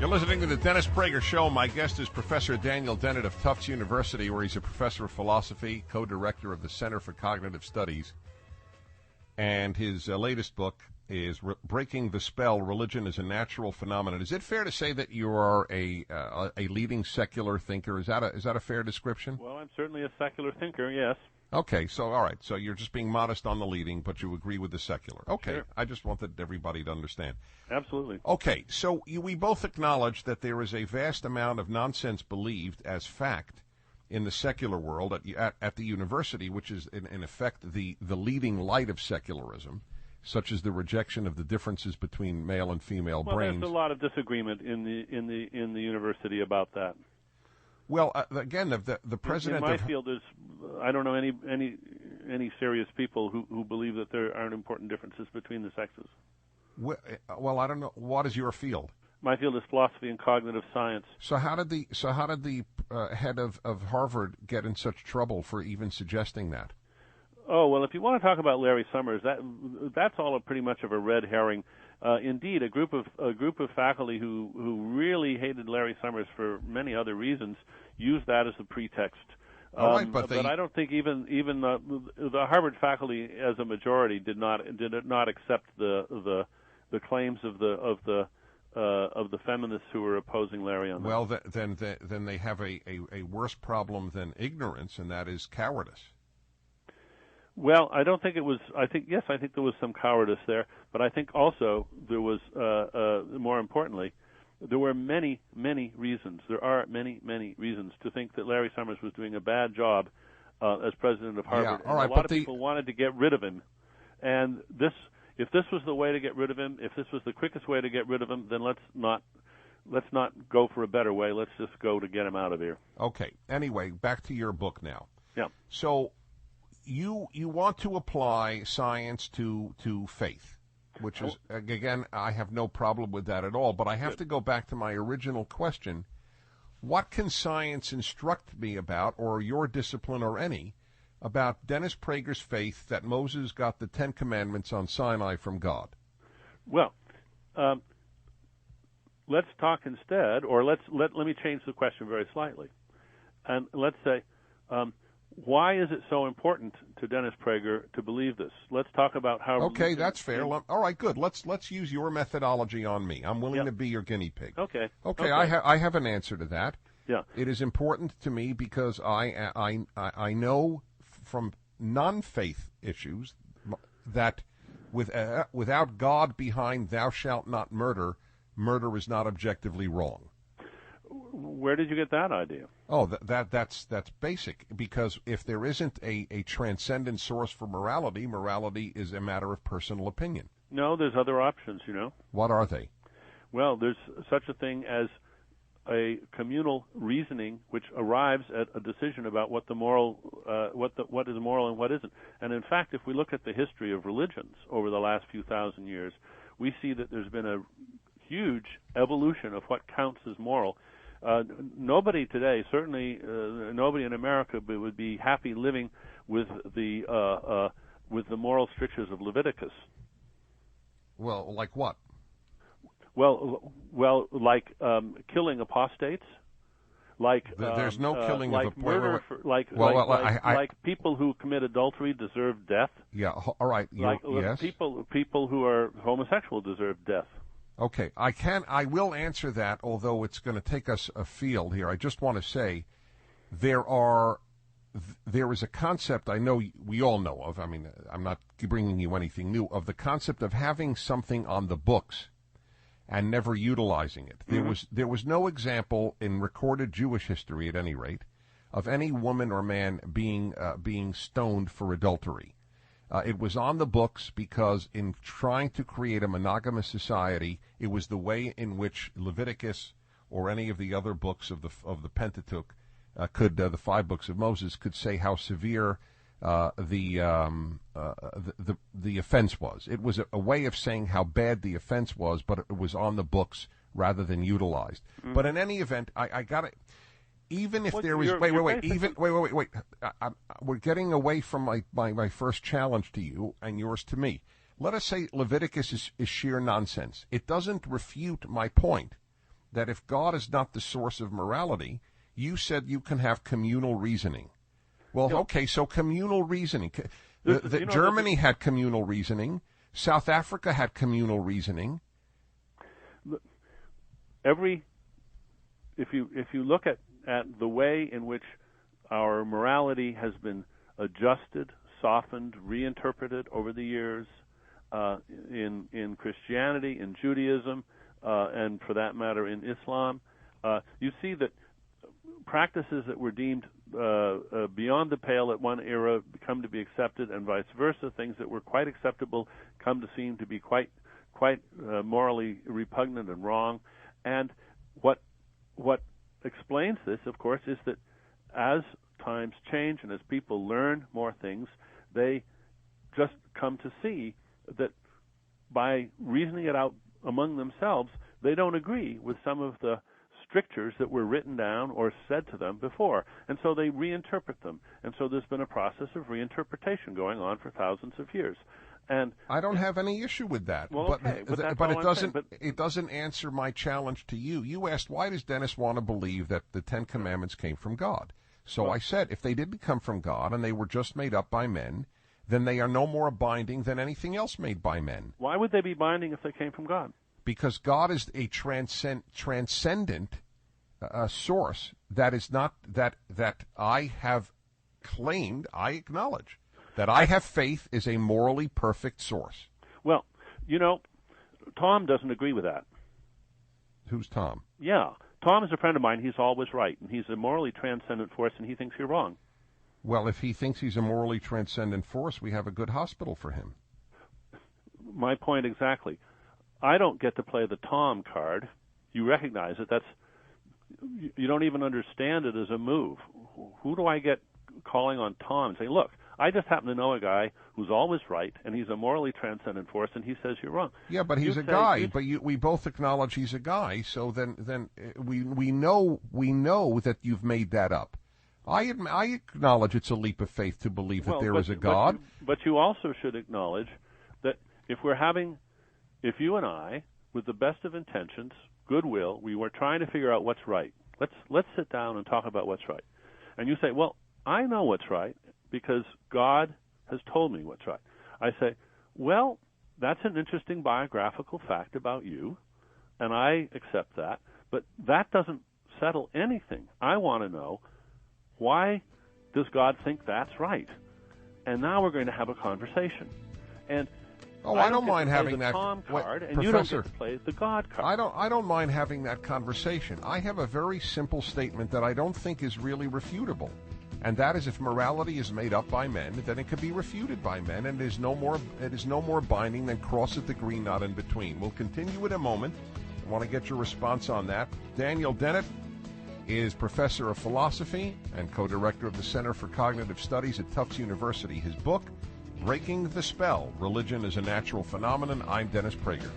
You're listening to the Dennis Prager Show. My guest is Professor Daniel Dennett of Tufts University, where he's a professor of philosophy, co-director of the Center for Cognitive Studies. And his latest book is Breaking the Spell, Religion is a Natural Phenomenon. Is it fair to say that you are a leading secular thinker? Is that a fair description? Well, I'm certainly a secular thinker, yes. Okay, so all right, so you're just being modest on the leading, but you agree with the secular. Okay, sure. I just wanted everybody to understand. Absolutely. Okay, so we both acknowledge that there is a vast amount of nonsense believed as fact in the secular world at the university, which is in effect the leading light of secularism, such as the rejection of the differences between male and female brains. There's a lot of disagreement in the university about that. Well, again, the president in my field is, I don't know any serious people who believe that there aren't important differences between the sexes. Well, I don't know. What is your field? My field is philosophy and cognitive science. So how did the head of Harvard get in such trouble for even suggesting that? Oh, well, if you want to talk about Larry Summers, that's all pretty much of a red herring. Indeed, a group of faculty who really hated Larry Summers for many other reasons used that as a pretext. All right, but I don't think even the Harvard faculty, as a majority, did not accept the claims of the feminists who were opposing Larry on that. Well, then they have a worse problem than ignorance, and that is cowardice. Well, I don't think it was. I think there was some cowardice there, but I think also there was, more importantly, there were many reasons. There are many reasons to think that Larry Summers was doing a bad job as president of Harvard. Yeah, all right, and a lot of people wanted to get rid of him, and if this was the way to get rid of him, if this was the quickest way to get rid of him, then let's not go for a better way. Let's just go to get him out of here. Okay. Anyway, back to your book now. Yeah. So you want to apply science to faith, which is, again, I have no problem with that at all, but I have to go back to my original question. What can science instruct me about, or your discipline or any, about Dennis Prager's faith that Moses got the Ten Commandments on Sinai from God? Well, let's talk instead, or let me change the question very slightly, and let's say, why is it so important to Dennis Prager to believe this? Let's talk about how. Okay, that's fair. All right, good. Let's use your methodology on me. I'm willing to be your guinea pig. Okay. I have an answer to that. Yeah. It is important to me because I know from non-faith issues that without God behind "Thou shalt not murder," murder is not objectively wrong. Where did you get that idea? Oh, that's basic, because if there isn't a transcendent source for morality, morality is a matter of personal opinion. No, there's other options, you know. What are they? Well, there's such a thing as a communal reasoning which arrives at a decision about what the moral, what is moral and what isn't. And in fact, if we look at the history of religions over the last few thousand years, we see that there's been a huge evolution of what counts as moral. Nobody today, certainly nobody in America, would be happy living with the moral strictures of Leviticus. Well, like what? Well, like killing apostates, like there's no killing like of murder, wait. like people who commit adultery deserve death. Yeah, all right. Yes. People who are homosexual deserve death. Okay, I will answer that, although it's going to take us afield here. I just want to say there is a concept I know we all know of. I mean, I'm not bringing you anything new, of the concept of having something on the books and never utilizing it. There was no example in recorded Jewish history, at any rate, of any woman or man being stoned for adultery. It was on the books because in trying to create a monogamous society, it was the way in which Leviticus or any of the other books of the Pentateuch the 5 books of Moses, could say how severe the offense was. It was a way of saying how bad the offense was, but it was on the books rather than utilized. Mm-hmm. But in any event, I got it. Even if there is wait. We're getting away from my first challenge to you and yours to me. Let us say Leviticus is sheer nonsense. It doesn't refute my point that if God is not the source of morality, you said you can have communal reasoning. Well, okay, so communal reasoning. Germany had communal reasoning. South Africa had communal reasoning. If you look at the way in which our morality has been adjusted, softened, reinterpreted over the years, in Christianity, in Judaism, and for that matter in Islam, you see that practices that were deemed beyond the pale at one era come to be accepted, and vice versa. Things that were quite acceptable come to seem to be quite morally repugnant and wrong. And what explains this, of course, is that as times change and as people learn more things, they just come to see that by reasoning it out among themselves, they don't agree with some of the strictures that were written down or said to them before, and so they reinterpret them. And so there's been a process of reinterpretation going on for thousands of years. And I don't have any issue with that. Well, but it doesn't answer my challenge to you. You asked, why does Dennis want to believe that the Ten Commandments came from God? So I said, if they didn't come from God and they were just made up by men, then they are no more binding than anything else made by men. Why would they be binding if they came from God? Because God is a transcendent source that is not that I have claimed. I acknowledge that I have faith is a morally perfect source. Well, Tom doesn't agree with that. Who's Tom? Yeah, Tom is a friend of mine. He's always right, and he's a morally transcendent force, and he thinks you're wrong. Well, if he thinks he's a morally transcendent force, we have a good hospital for him. My point exactly. I don't get to play the Tom card. You recognize it. You don't even understand it as a move. Who do I get calling on Tom and saying, look, I just happen to know a guy who's always right, and he's a morally transcendent force, and he says you're wrong. Yeah, but he's a guy. But we both acknowledge he's a guy. So then we know that you've made that up. I acknowledge it's a leap of faith to believe that there is a God. But you also should acknowledge that if you and I, with the best of intentions, goodwill, we were trying to figure out what's right. Let's sit down and talk about what's right. And you say, well, I know what's right because God has told me what's right. I say, well, that's an interesting biographical fact about you, and I accept that, but that doesn't settle anything. I want to know, why does God think that's right? And now we're going to have a conversation. And I don't mind having that Tom card, and Professor, you don't get to play the God card. I don't mind having that conversation. I have a very simple statement that I don't think is really refutable, and that is, if morality is made up by men, then it can be refuted by men, and it is no more binding than cross at the green knot in between. We'll continue in a moment. I want to get your response on that. Daniel Dennett is professor of philosophy and co-director of the Center for Cognitive Studies at Tufts University. His book, Breaking the Spell, Religion is a Natural Phenomenon. I'm Dennis Prager.